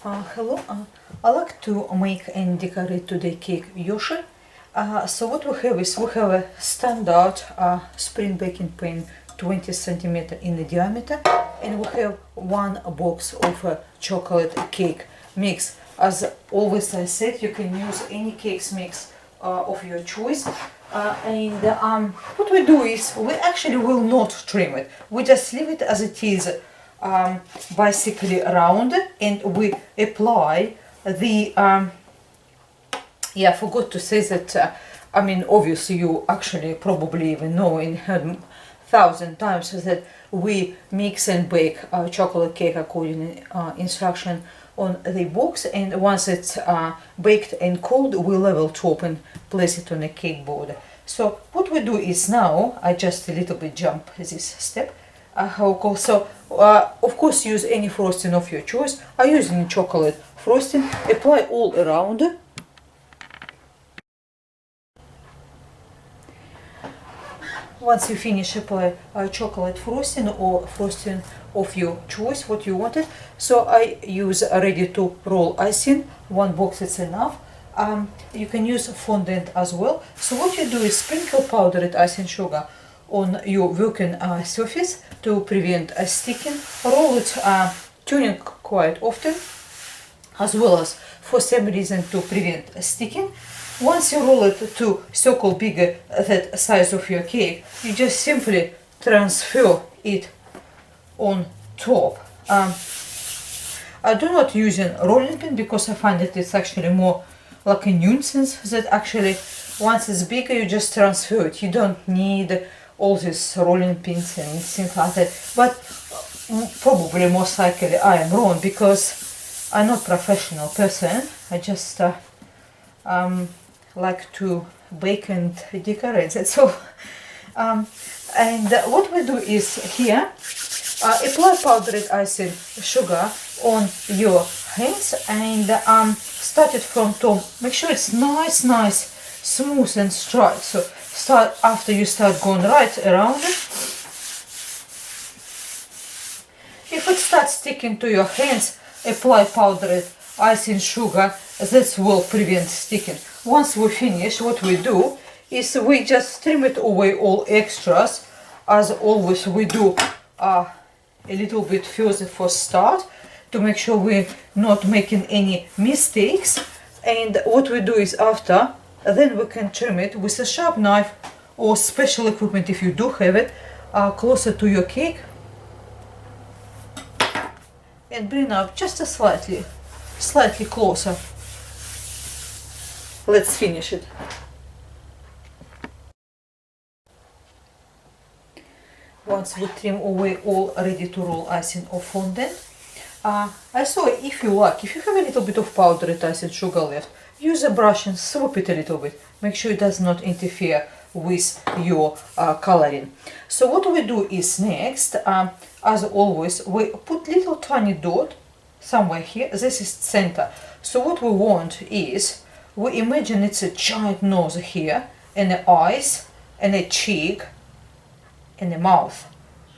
Hello, I like to make and decorate today cake yoshi. So what we have is we have a standard spring baking pan 20 centimeter in the diameter, and we have one box of chocolate cake mix. As always I said, you can use any cakes mix of your choice. What we do is we actually will not trim it. We just leave it as it is, basically round, and we apply the yeah, I forgot to say that I mean, obviously you actually probably even know and heard thousand times that we mix and bake chocolate cake according to instruction on the box, and once it's baked and cold, we level top and place it on a cake board. So what we do is now I just a little bit jump this step. So of course use any frosting of your choice. I use any chocolate frosting, apply all around. Once you finish, apply chocolate frosting or frosting of your choice, what you wanted. So I use ready to roll icing. One box is enough. You can use fondant as well. So what you do is sprinkle powdered icing sugar on your working surface to prevent sticking. Roll it, turning quite often, as well as for some reason to prevent sticking. Once you roll it to circle bigger that size of your cake, you just simply transfer it on top. I do not use a rolling pin because I find that it's actually more like a nuisance, that actually once it's bigger you just transfer it. You don't need all these rolling pins and things like that. But probably most likely I am wrong, because I'm not a professional person. I just like to bake and decorate, that's all. And what we do is here apply powdered icing sugar on your hands and start it from top. Make sure it's nice, smooth and straight. So start after you start going right around it. If it starts sticking to your hands, apply powdered icing sugar. That will prevent sticking. Once we finish, what we do is we just trim it away all extras. As always, we do a little bit further for start to make sure we're not making any mistakes. And what we do is after, then we can trim it with a sharp knife or special equipment if you do have it, closer to your cake, and bring up just a slightly closer. Let's finish it. Once we trim away all ready to roll icing or fondant, I saw, if you have a little bit of powdered icing sugar left, use a brush and swoop it a little bit. Make sure it does not interfere with your coloring. So what we do is next, as always, we put little tiny dot somewhere here. This is center. So what we want is, we imagine it's a giant nose here, and the eyes, and a cheek, and a mouth,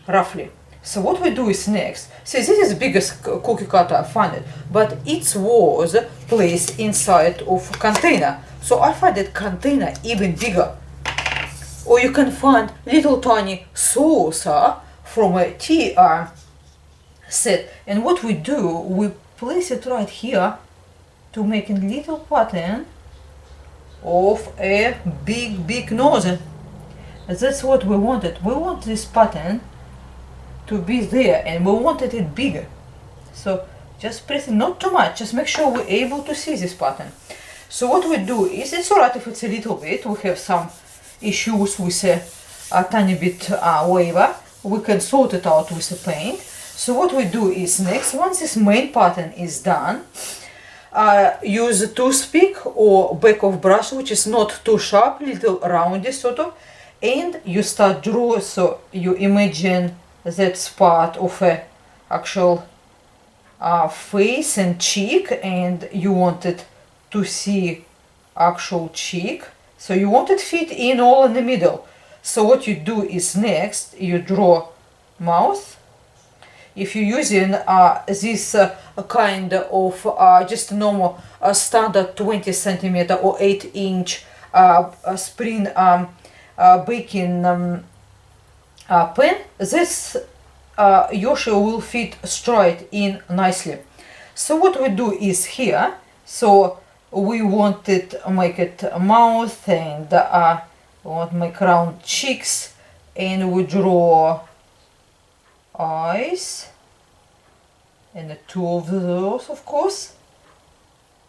roughly. So what we do is next, see, this is the biggest cookie cutter I found it, but it was placed inside of a container. So I find that container even bigger. Or you can find little tiny saucer from a tea set. And what we do, we place it right here to make a little pattern of a big nose. That's what we wanted. We want this pattern to be there, and we wanted it bigger. So just press it, not too much, just make sure we're able to see this pattern. So what we do is, it's alright if it's a little bit, we have some issues with a tiny bit waver, we can sort it out with the paint. So what we do is next, once this main pattern is done, use a toothpick or back of brush, which is not too sharp, little roundy sort of, and you start draw. So you imagine that's part of a actual face and cheek, and you wanted to see actual cheek, so you want it fit in all in the middle. So what you do is next, you draw mouth, if you're using this kind of just normal standard 20 centimeter or 8-inch spring baking pan, this yoshi will fit straight in nicely. So what we do is here, so we wanted to make it a mouth, and we want to make round cheeks, and we draw eyes, and two of those, of course.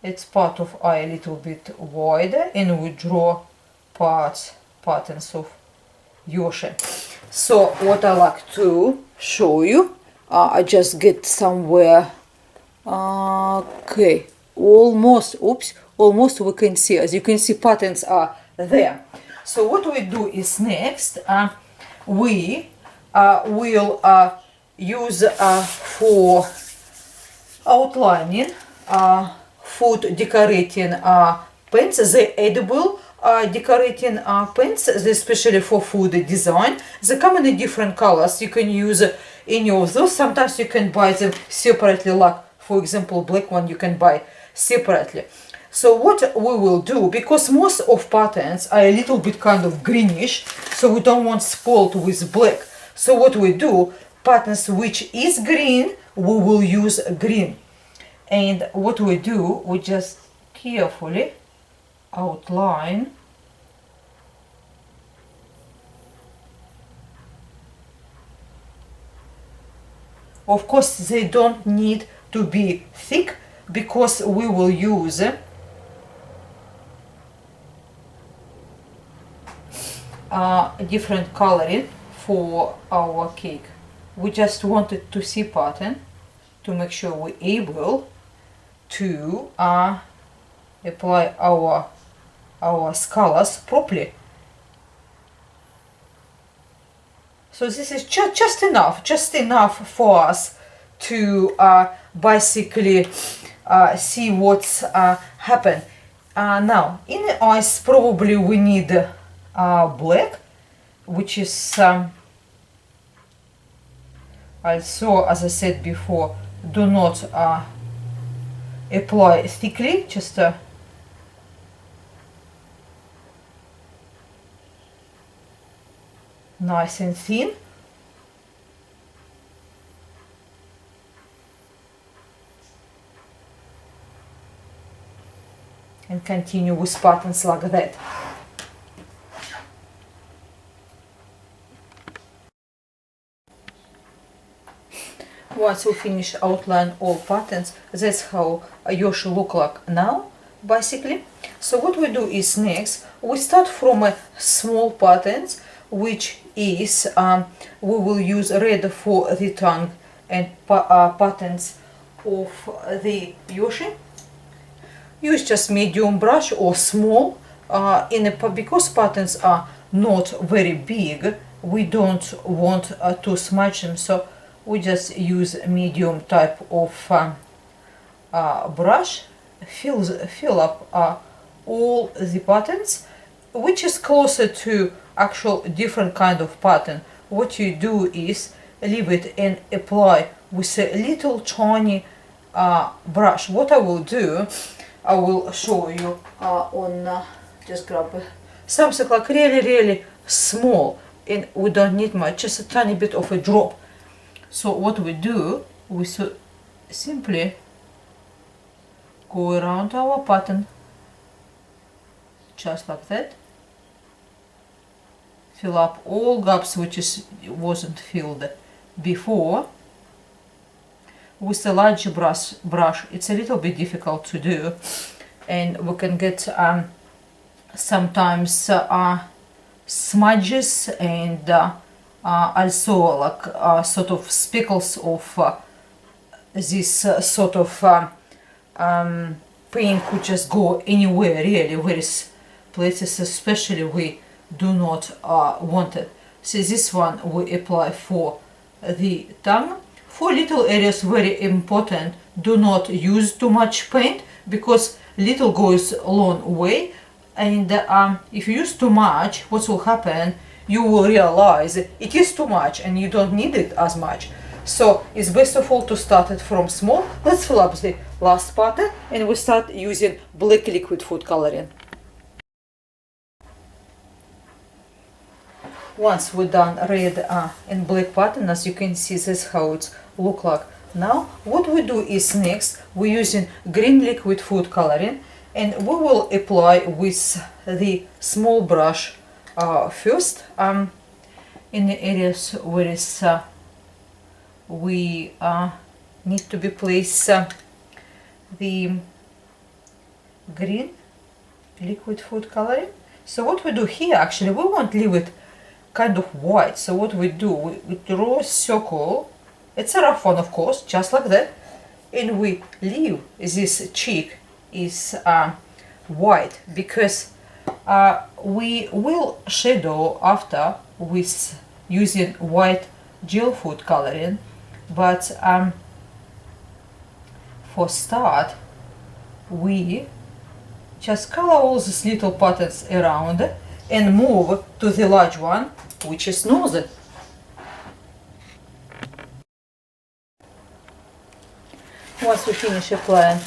It's part of eye a little bit wider, and we draw patterns of yoshi. So what I like to show you, I just get somewhere. Okay, almost we can see, as you can see, patterns are there. So what we do is next we will use for outlining food decorating pens, the edible decorating pens, especially for food design. They come in different colors. You can use any of those. Sometimes you can buy them separately, like for example black one you can buy separately. So what we will do, because most of patterns are a little bit kind of greenish, so we don't want spoiled with black. So what we do, patterns which is green, we will use green. And what we do, we just carefully outline Of course, they don't need to be thick because we will use different coloring for our cake. We just wanted to see pattern to make sure we're able to apply our colors properly. So this is just enough for us to basically see what's happened. Now in the eyes probably we need black, which is also, as I said before, do not apply thickly, just nice and thin. And continue with patterns like that. Once we finish outline all patterns, that's how a yoshi look like now, basically. So what we do is next, we start from a small patterns, which is we will use red for the tongue and patterns of the yoshi. Use just medium brush or small because patterns are not very big, we don't want to smudge them, so we just use medium type of brush, fill up all the patterns, which is closer to actual different kind of pattern. What you do is leave it and apply with a little tiny brush. What I will do, I will show you on just grab something like really small, and we don't need much, just a tiny bit of a drop. So what we do, we simply go around our pattern just like that, fill up all gaps which wasn't filled before. With the large brush it's a little bit difficult to do, and we can get sometimes smudges and also like sort of speckles of this sort of paint could just go anywhere, really, various places, especially we do not want it. So this one we apply for the tongue. For little areas, very important, do not use too much paint because little goes a long way, and if you use too much, what will happen, you will realize it is too much and you don't need it as much. So it's best of all to start it from small. Let's fill up the last pattern and we start using black liquid food coloring. Once we're done red and black pattern, as you can see, this is how it look like. Now what we do is next we're using green liquid food coloring, and we will apply with the small brush first in the areas where is, we need to be place the green liquid food coloring. So what we do here, actually we won't leave it kind of white. So what we do, we draw a circle. It's a rough one, of course, just like that, and we leave this cheek is white because we will shadow after with using white gel food coloring, but for start we just color all these little patterns around and move to the large one, which is nose. Once we finish applying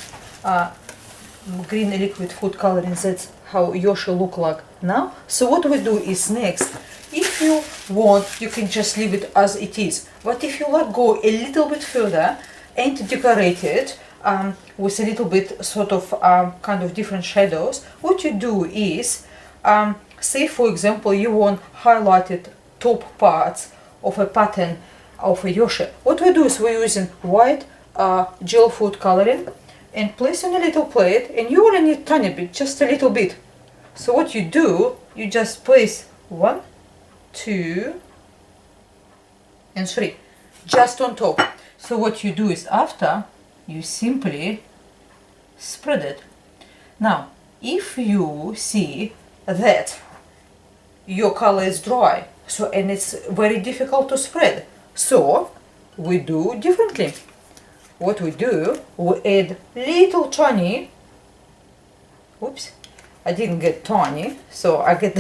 green liquid food coloring, that's how yoshi look like now. So what we do is next, if you want, you can just leave it as it is, but if you like go a little bit further and decorate it with a little bit sort of kind of different shadows, what you do is say for example you want highlighted top parts of a pattern of a yoshi. What we do is we're using white gel food coloring and place on a little plate, and you only need tiny bit, just a little bit. So what you do, you just place 1, 2 and 3 just on top. So what you do is after you simply spread it. Now if you see that your color is dry, so and it's very difficult to spread, so we do differently. What we do, we add little tiny, oops, I didn't get tiny, so I get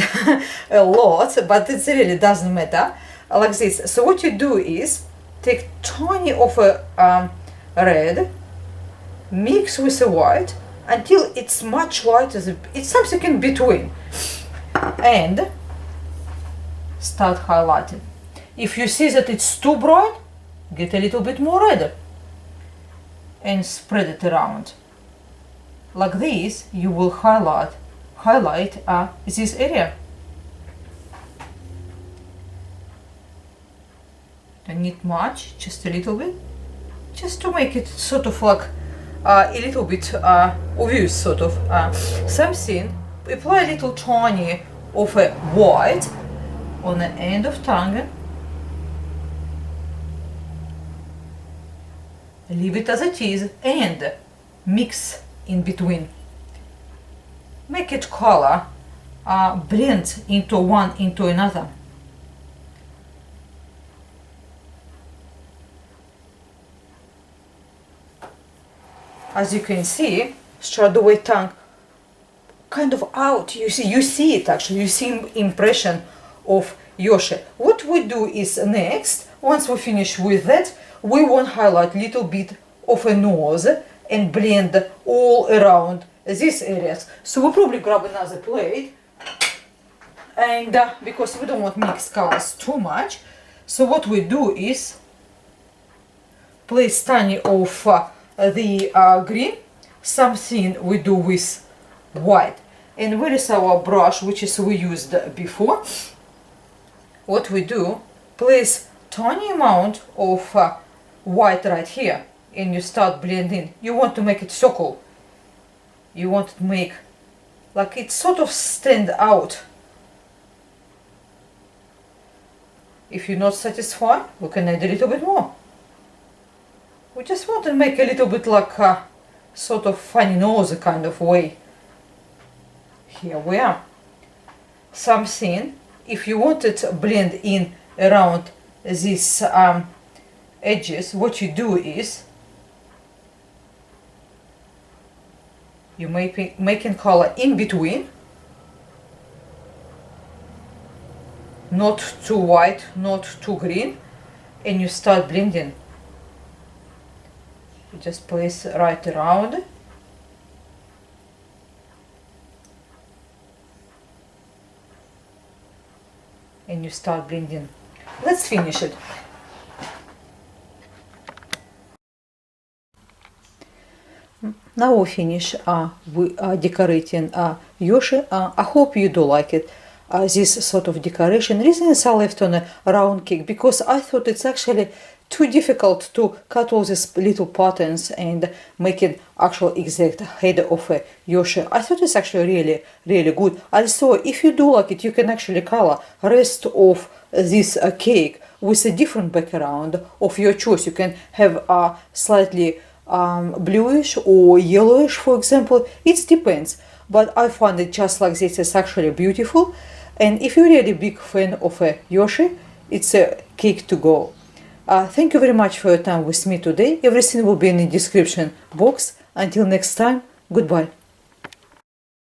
a lot, but it really doesn't matter, like this. So what you do is take tiny of a red, mix with a white until it's much lighter, it's something in between, and start highlighting. If you see that it's too bright, get a little bit more red and spread it around. Like this, you will highlight this area. Don't need much, just a little bit, just to make it sort of like a little bit obvious, sort of something. Apply a little tiny of a white on the end of tongue. Leave it as it is and mix in between. Make it color blend into one into another. As you can see, start the way tongue kind of out. You see it actually. You see impression of yoshi. What we do is next, once we finish with that, we want to highlight a little bit of a nose and blend all around these areas. So we'll probably grab another plate, and because we don't want mixed colors too much, so what we do is place tiny of the green, something we do with white. And where is our brush, which is we used before? What we do, place tiny amount of white right here, and you start blending. You want to make it circle. You want to make like it sort of stand out. If you're not satisfied, we can add a little bit more. We just want to make a little bit like a sort of funny nose kind of way. Here we are. Something, if you want it to blend in around these edges, what you do is you making color in between, not too white, not too green, and you start blending. You just place right around. And you start blending. Let's finish it. Now we finish decorating yoshi. I hope you do like it. This sort of decoration. Reasons I left on a round cake because I thought it's actually too difficult to cut all these little patterns and make it actual exact head of a yoshi. I thought it's actually really good. Also, if you do like it, you can actually color rest of this cake with a different background of your choice. You can have a slightly bluish or yellowish, for example. It depends, but I find it just like this is actually beautiful. And if you're really a big fan of a yoshi, it's a cake to go. Thank you very much for your time with me today. Everything will be in the description box. Until next time, goodbye.